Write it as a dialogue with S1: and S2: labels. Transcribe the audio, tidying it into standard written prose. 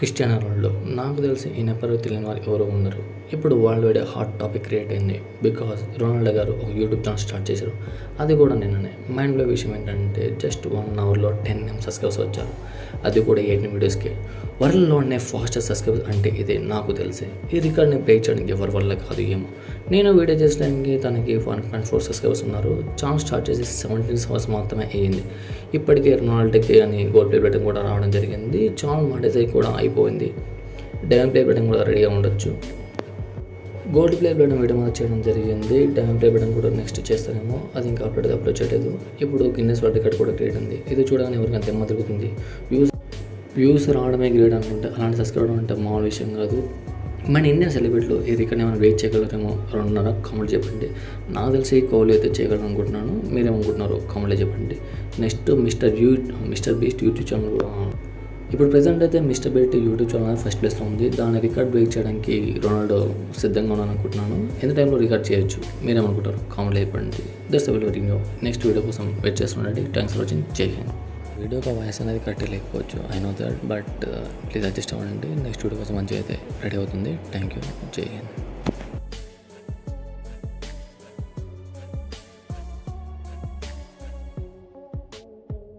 S1: Cristiano Ronaldo. నాకు తెలిసి ఈ నెపరు తెలియని వారు ఎవరు ఉండరు. ఇప్పుడు world wide hot topic create అయింది. బికాజ్ రొనాల్డో గారు ఒక యూట్యూబ్ ఛానల్ స్టార్ట్ చేశారు. అది కూడా నిన్ననే. మైండ్ బ్లో విషయం ఏంటంటే జస్ట్ 1 అవర్లో 10 million సబ్స్క్రైబర్స్ వచ్చారు. అది కూడా 18 వీడియోస్కి. వరల్డ్లోనే ఫాస్టెస్ట్ సబ్స్క్రైబర్స్ అంటే ఇదే నాకు తెలిసి. ఈ రికార్డ్ని బ్రేక్ చేయడానికి ఎవరి వల్ల కాదు ఏమో. నేను వీడియో చేసడానికి తనకి 1.4 సబ్స్క్రైబర్స్ ఉన్నారు. ఛానల్ స్టార్ట్ చేసి 17 hours మాత్రమే అయ్యింది. ఇప్పటికే రొనాల్డోకి అని గోల్డ్ ప్లే బటన్ కూడా రావడం జరిగింది. ఛానల్ మానిటైజ్ కూడా అయిపోయింది. డైమండ్ ప్లే బటన్ కూడా రెడీగా ఉండొచ్చు. గోల్డ్ ప్లే బటన్ వీడియో మీద చేయడం జరిగింది. డైమండ్ ప్లే బటన్ కూడా నెక్స్ట్ చేస్తానేమో. అది ఇంకా అప్లోడ్ చేయలేదు. ఇప్పుడు గిన్నెస్ వరల్డ్ రికార్డ్ కూడా క్రియేట్ ఉంది. ఇది చూడగానే ఎవరికైనా తెమ్మ తిరుగుతుంది. వ్యూస్ రావడమే గ్రేట్ అనుకుంటే అలాంటి సబ్స్క్రైబర్ అంటే మామూలు విషయం కాదు. మన ఇండియన్ సెలబ్రిటీలు ఈ రికార్డ్ ఏమైనా వెయిట్ చేయగలరేమో 2.5 కామెంట్ చెప్పండి. నాకు తెలిసి కోహ్లీ అయితే చేయగలను అనుకుంటున్నాను. మీరేమనుకుంటున్నారు కామెంట్లో చెప్పండి. Next mister beast YouTube channel. ఇప్పుడు ప్రెజెంట్ అయితే mister beast YouTube channel first ప్లేస్లో ఉంది. దాని రికార్డ్ బ్రేక్ చేయడానికి రొనాల్డో సిద్ధంగా ఉన్నాను అనుకుంటున్నాను. ఎంత టైంలో రికార్డ్ చేయొచ్చు మీరేమనుకుంటారు కామెంట్లో చెప్పండి. That's the video. Next video కోసం వెయిట్ చేస్తుండండి. Thanks for watching. జై హింద్. వీడియోకి వాయిస్ అనేది కరెక్ట్ లేకపోవచ్చు, I know that, but please adjust అవ్వండి. నెక్స్ట్ వీడియో కోసం మంచిగా అయితే రెడీ అవుతుంది. Thank you. జై హింద్.